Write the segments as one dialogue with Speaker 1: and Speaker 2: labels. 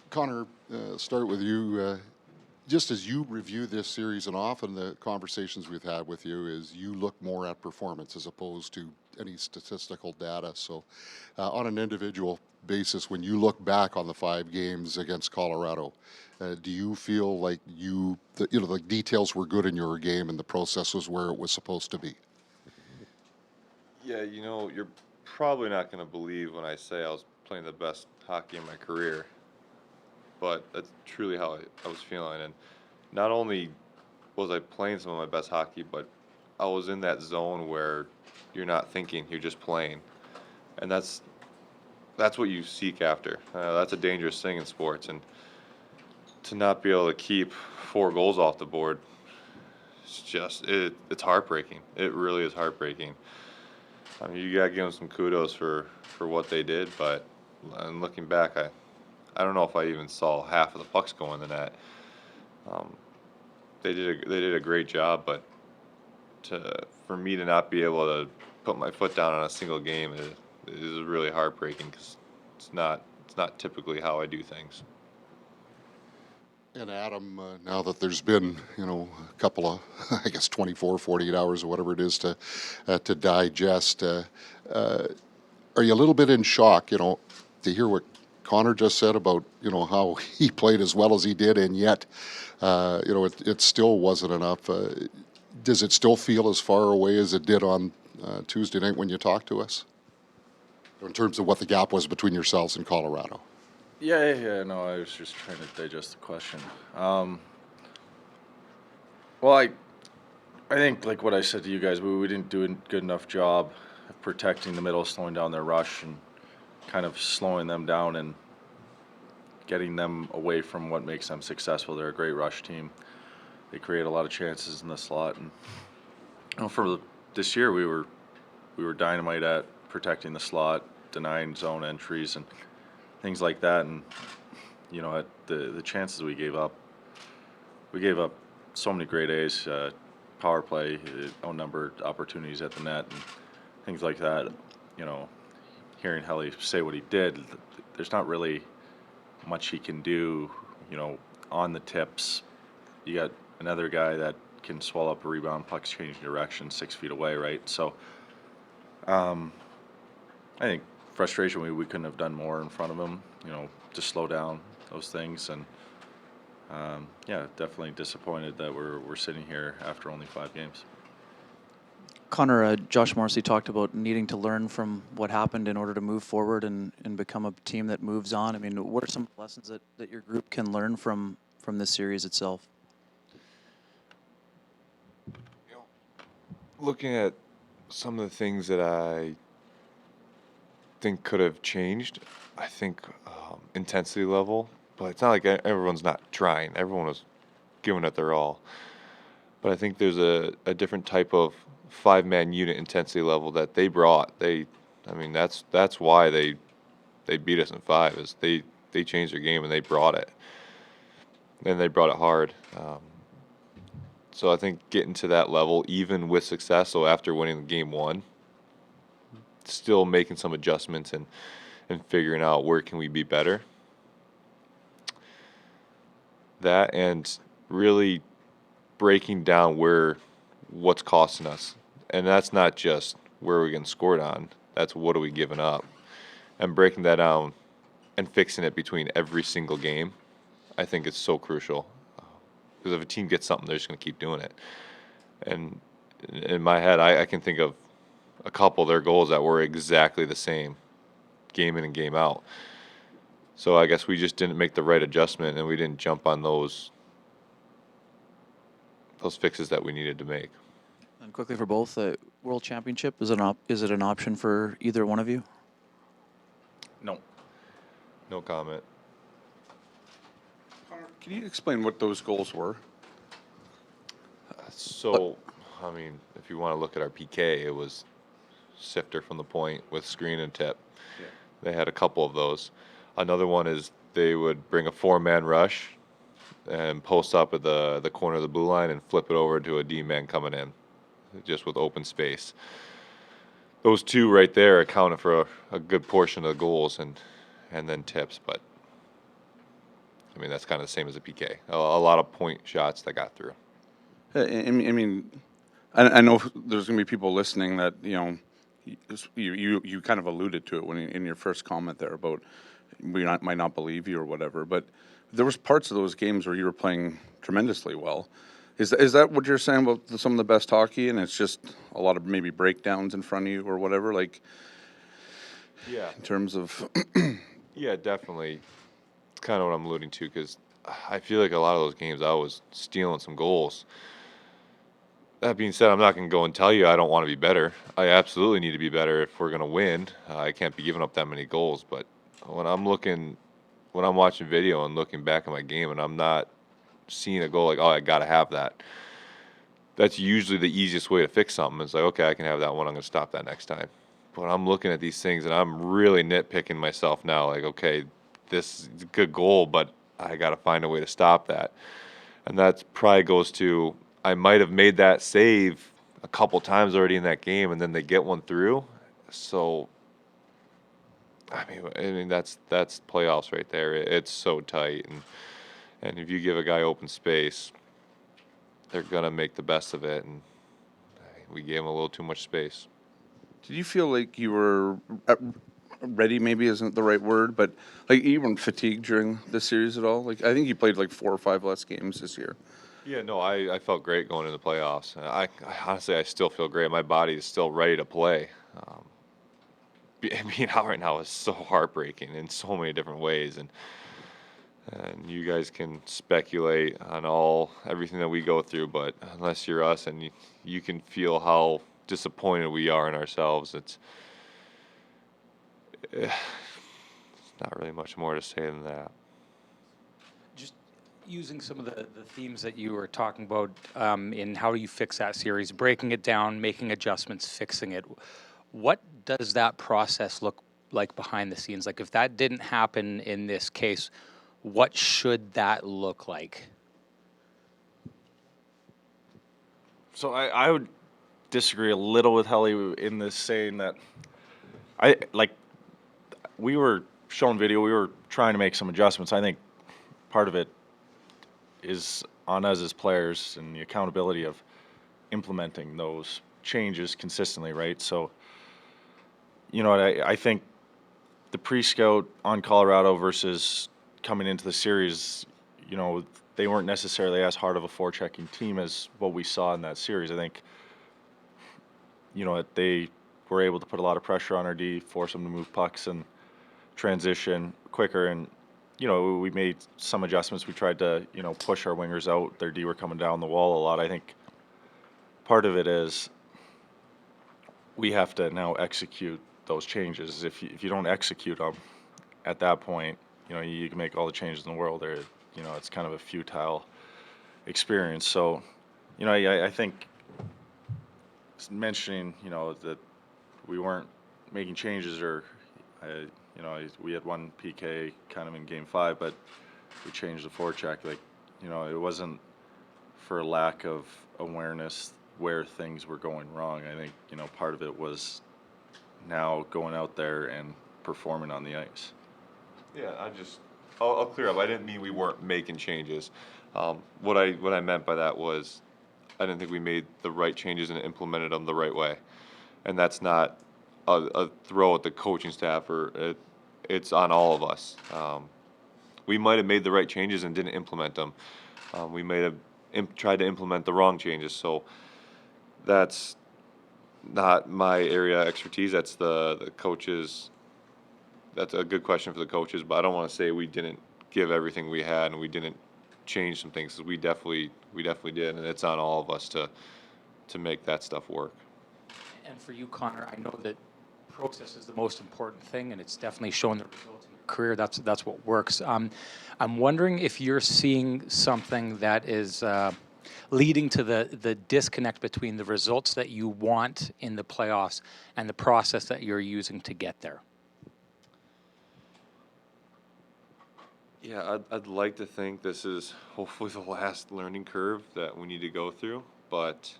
Speaker 1: Connor, start with you. Just as you review this series, and often the conversations we've had with you is you look more at performance as opposed to any statistical data. So, on an individual basis, when you look back on the 5 games against Colorado, do you feel like the details were good in your game and the process was where it was supposed to be?
Speaker 2: Yeah, you're probably not going to believe when I say I was playing the best hockey in my career, but that's truly how I was feeling. And not only was I playing some of my best hockey, but I was in that zone where you're not thinking, you're just playing. And that's what you seek after. That's a dangerous thing in sports. And to not be able to keep 4 goals off the board, it's heartbreaking. It really is heartbreaking. I mean, you gotta give them some kudos for what they did, but and looking back, I don't know if I even saw half of the pucks go in the net. Um, they did a great job, but for me to not be able to put my foot down on a single game is really heartbreaking because it's not typically how I do things.
Speaker 1: And Adam, now that there's been, a couple of, I guess, 24, 48 hours or whatever it is to digest, are you a little bit in shock, to hear what Connor just said about, how he played as well as he did, and yet, it still wasn't enough. Does it still feel as far away as it did on Tuesday night when you talked to us, in terms of what the gap was between yourselves and Colorado?
Speaker 3: Yeah. No, I was just trying to digest the question. Well, I think like what I said to you guys, we didn't do a good enough job of protecting the middle, slowing down their rush, and kind of slowing them down and getting them away from what makes them successful. They're a great rush team. They create a lot of chances in the slot, and for this year we were dynamite at protecting the slot, denying zone entries, and things like that. And at the chances we gave up so many great A's, power play, outnumbered opportunities at the net, and things like that. Hearing Helly say what he did, there's not really much he can do. On the tips, you got another guy that can swallow up a rebound, pucks changing direction 6 feet away, right? So, I think frustration. We couldn't have done more in front of him. To slow down those things. And definitely disappointed that we're sitting here after only 5 games.
Speaker 4: Connor, Josh Morrissey talked about needing to learn from what happened in order to move forward and become a team that moves on. I mean, what are some lessons that your group can learn from this series itself?
Speaker 2: Looking at some of the things that I think could have changed, I think intensity level, but it's not like everyone's not trying. Everyone was giving it their all. But I think there's a different type of 5-man unit intensity level that they brought. That's why they beat us in 5, is they changed their game and they brought it. And they brought it hard. So I think getting to that level, even with success, so after winning game 1, still making some adjustments and figuring out where can we be better. That, and really breaking down what's costing us. And that's not just where we're getting scored on. That's what are we giving up. And breaking that down and fixing it between every single game, I think it's so crucial. Because if a team gets something, they're just going to keep doing it. And in my head, I can think of a couple of their goals that were exactly the same, game in and game out. So I guess we just didn't make the right adjustment, and we didn't jump on those fixes that we needed to make.
Speaker 4: And quickly for both, World Championship, is it an option for either one of you?
Speaker 3: No.
Speaker 2: No comment.
Speaker 5: Connor, can you explain what those goals were?
Speaker 2: If you want to look at our PK, it was sifter from the point with screen and tip.
Speaker 5: Yeah.
Speaker 2: They had a couple of those. Another one is they would bring a 4-man rush and post up at the corner of the blue line and flip it over to a D-man coming in, just with open space. Those 2 right there accounted for a good portion of the goals and then tips. But I mean, that's kind of the same as a PK. A lot of point shots that got through.
Speaker 5: I know there's going to be people listening that, you kind of alluded to it when in your first comment there about might not believe you or whatever, but there was parts of those games where you were playing tremendously well. Is that what you're saying about some of the best hockey, and it's just a lot of maybe breakdowns in front of you or whatever, like
Speaker 2: Yeah.
Speaker 5: in terms of
Speaker 2: Yeah, definitely. It's kind of what I'm alluding to because I feel like a lot of those games I was stealing some goals. That being said, I'm not going to go and tell you I don't want to be better. I absolutely need to be better if we're going to win. I can't be giving up that many goals. But when I'm watching video and looking back at my game and I'm not seeing a goal like, oh, I got to have that, that's usually the easiest way to fix something. It's like, okay, I can have that one. I'm going to stop that next time. But I'm looking at these things and I'm really nitpicking myself now. Like, okay, this is a good goal, but I got to find a way to stop that. And that probably goes to I might have made that save a couple times already in that game, and then they get one through. So, I mean that's playoffs right there. It's so tight, and if you give a guy open space, they're gonna make the best of it. And we gave him a little too much space.
Speaker 5: did you feel like you were ready? Maybe isn't the right word, but like you weren't fatigued during the series at all. Like I think you played like 4 or 5 less games this year.
Speaker 2: Yeah, no, I felt great going into the playoffs. I honestly I still feel great. My body is still ready to play. Being out right now is so heartbreaking in so many different ways, and you guys can speculate on everything that we go through, but unless you're us and you can feel how disappointed we are in ourselves, it's not really much more to say than that.
Speaker 6: Just using some of the themes that you were talking about in how do you fix that series, breaking it down, making adjustments, fixing it. What does that process look like behind the scenes? Like if that didn't happen in this case, what should that look like?
Speaker 3: So I would disagree a little with Helly in this saying that we were showing video, we were trying to make some adjustments. I think part of it is on us as players and the accountability of implementing those changes consistently, right? So, you know, I think the pre-scout on Colorado versus coming into the series, you know, they weren't necessarily as hard of a forechecking team as what we saw in that series. I think, you know, they were able to put a lot of pressure on our D, force them to move pucks and transition quicker. And, you know, we made some adjustments. We tried to, you know, push our wingers out. Their D were coming down the wall a lot. I think part of it is we have to now execute those changes. If you don't execute them at that point, you know, you can make all the changes in the world, or, you know, it's kind of a futile experience. So, you know, I think mentioning, you know, that we weren't making changes, or, you know, we had one PK kind of in Game 5, but we changed the forecheck. Like, you know, it wasn't for lack of awareness where things were going wrong. I think, you know, part of it was now going out there and performing on the ice.
Speaker 2: Yeah, I'll clear up. I didn't mean we weren't making changes. What I meant by that was I didn't think we made the right changes and implemented them the right way. And that's not a throw at the coaching staff, or it's on all of us. We might have made the right changes and didn't implement them. We may have tried to implement the wrong changes. So that's not my area of expertise. That's the coaches. That's a good question for the coaches, but I don't want to say we didn't give everything we had and we didn't change some things, because we definitely did, and it's on all of us to make that stuff work.
Speaker 6: And for you, Connor, I know that process is the most important thing, and it's definitely shown the results in your career. That's what works. I'm wondering if you're seeing something that is leading to the disconnect between the results that you want in the playoffs and the process that you're using to get there.
Speaker 2: Yeah, I'd like to think this is hopefully the last learning curve that we need to go through, but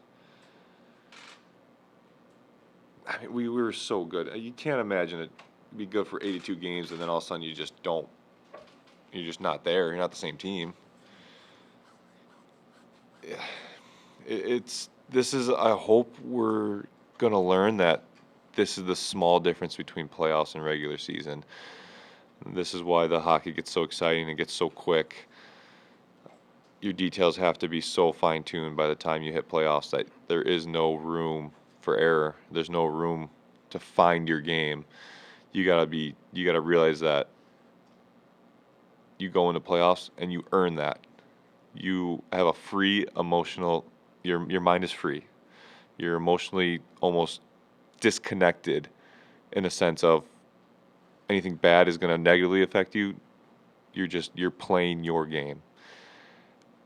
Speaker 2: I mean, we were so good. You can't imagine it be good for 82 games and then all of a sudden you just don't You're just not there. You're not the same team. This is. I hope we're gonna learn that this is the small difference between playoffs and regular season. This is why the hockey gets so exciting and gets so quick. Your details have to be so fine tuned by the time you hit playoffs that there is no room for error. There's no room to find your game. You gotta realize that you go into playoffs and you earn that. You have a free emotional. Your mind is free. You're emotionally almost disconnected in a sense of anything bad is going to negatively affect you. You're playing your game.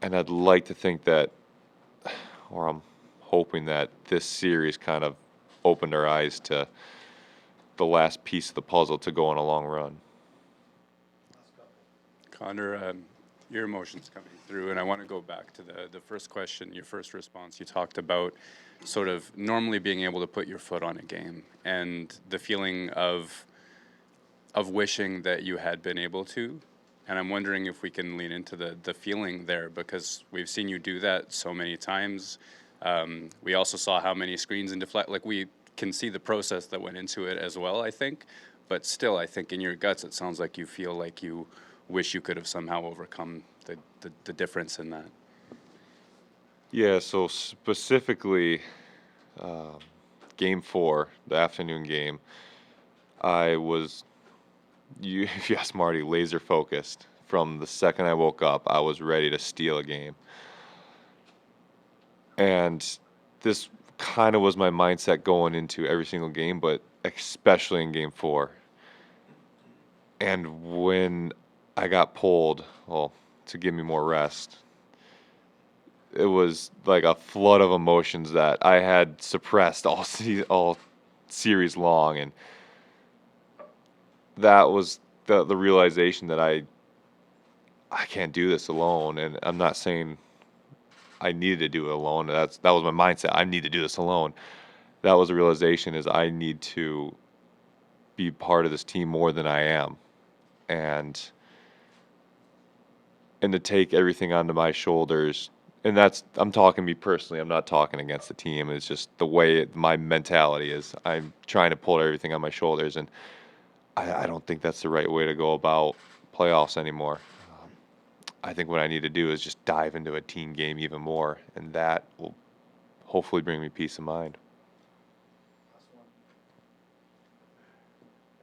Speaker 2: And I'd like to think that, or I'm hoping that this series kind of opened our eyes to the last piece of the puzzle to go on a long run.
Speaker 7: Connor, your emotions coming through, and I want to go back to the first question, your first response. You talked about sort of normally being able to put your foot on a game and the feeling of wishing that you had been able to. And I'm wondering if we can lean into the feeling there, because we've seen you do that so many times. We also saw how many screens and deflect, like we can see the process that went into it as well, I think. But still, I think in your guts, it sounds like you feel like you wish you could have somehow overcome the difference in that.
Speaker 2: Yeah, so specifically, game 4, the afternoon game, I was, if you ask Marty, laser focused. From the second I woke up, I was ready to steal a game. And this kind of was my mindset going into every single game, but especially in game 4. And when I got pulled, well, to give me more rest, it was like a flood of emotions that I had suppressed all series long, and that was the realization that I can't do this alone. And I'm not saying I needed to do it alone. That was my mindset. I need to do this alone. That was the realization, is I need to be part of this team more than I am, and to take everything onto my shoulders. And I'm talking me personally. I'm not talking against the team. It's just the way my mentality is. I'm trying to pull everything on my shoulders, and I don't think that's the right way to go about playoffs anymore. I think what I need to do is just dive into a team game even more, and that will hopefully bring me peace of mind.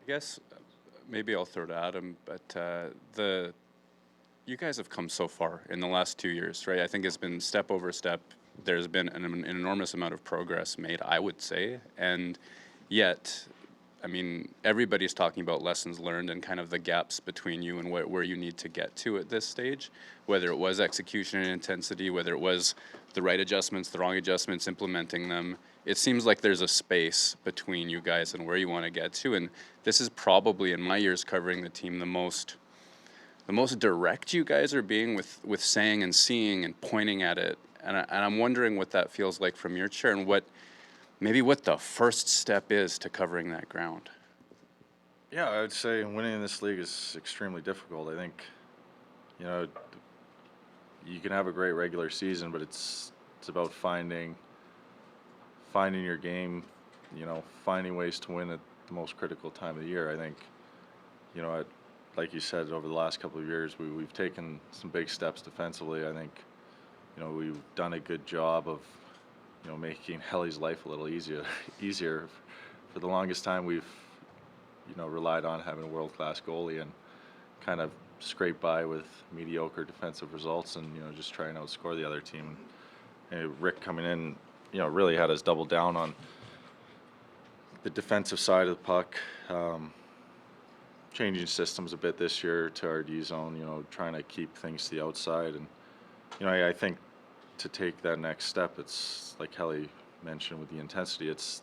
Speaker 7: I guess maybe I'll throw to Adam, but you guys have come so far in the last 2 years, right? I think it's been step over step. There's been an enormous amount of progress made, I would say, and yet, I mean, everybody's talking about lessons learned and kind of the gaps between you and where you need to get to at this stage, whether it was execution and intensity, whether it was the right adjustments, the wrong adjustments, implementing them. It seems like there's a space between you guys and where you want to get to, and this is probably, in my years covering the team, the most direct you guys are being with saying and seeing and pointing at it. And I'm wondering what that feels like from your chair, and what the first step is to covering that ground.
Speaker 3: Yeah, I would say winning in this league is extremely difficult. I think, you know, you can have a great regular season, but it's about finding your game, finding ways to win at the most critical time of the year. I think, like you said, over the last couple of years, we've taken some big steps defensively. I think, we've done a good job of, making Helly's life a little easier. For the longest time, we've, relied on having a world-class goalie and kind of scrape by with mediocre defensive results and, just try and outscore the other team. And Rick coming in, really had us double down on the defensive side of the puck, changing systems a bit this year to our D zone, trying to keep things to the outside. And, I think to take that next step, it's like Helly mentioned with the intensity, it's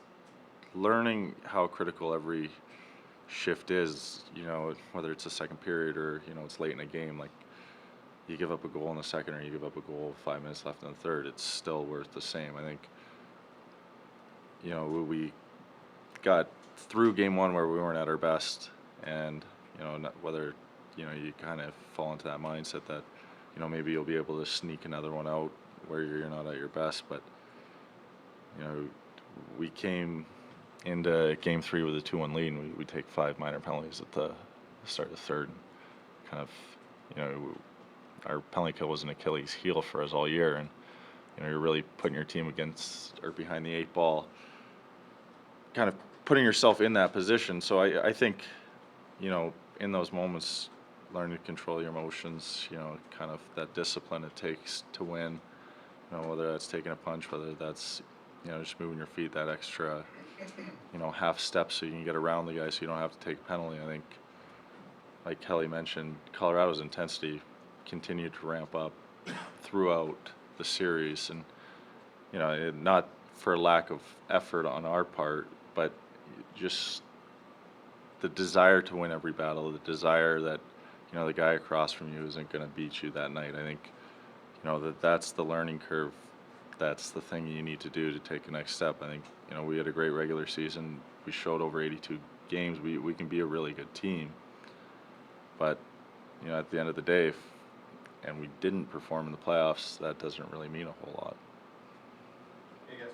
Speaker 3: learning how critical every shift is, whether it's a second period or, it's late in a game. Like, you give up a goal in the second or you give up a goal 5 minutes left in the third, it's still worth the same. I think, we got through game 1 where we weren't at our best, and, whether you kind of fall into that mindset that, maybe you'll be able to sneak another one out where you're not at your best. But, we came into game 3 with a 2-1 lead, and we take 5 minor penalties at the start of the third. Kind of, our penalty kill was an Achilles heel for us all year, and you're really putting your team against or behind the 8 ball, kind of putting yourself in that position. So I think, in those moments, learning to control your emotions, kind of that discipline it takes to win, whether that's taking a punch, whether that's, just moving your feet that extra, half step so you can get around the guy so you don't have to take a penalty. I think, like Kelly mentioned, Colorado's intensity continued to ramp up throughout the series, and not for lack of effort on our part, but just the desire to win every battle, the desire that the guy across from you isn't going to beat you that night. I think that's the learning curve. That's the thing you need to do to take the next step. I think we had a great regular season. We showed over 82 games we can be a really good team, but at the end of the day, and we didn't perform in the playoffs, that doesn't really mean a whole lot.
Speaker 2: Hey guys.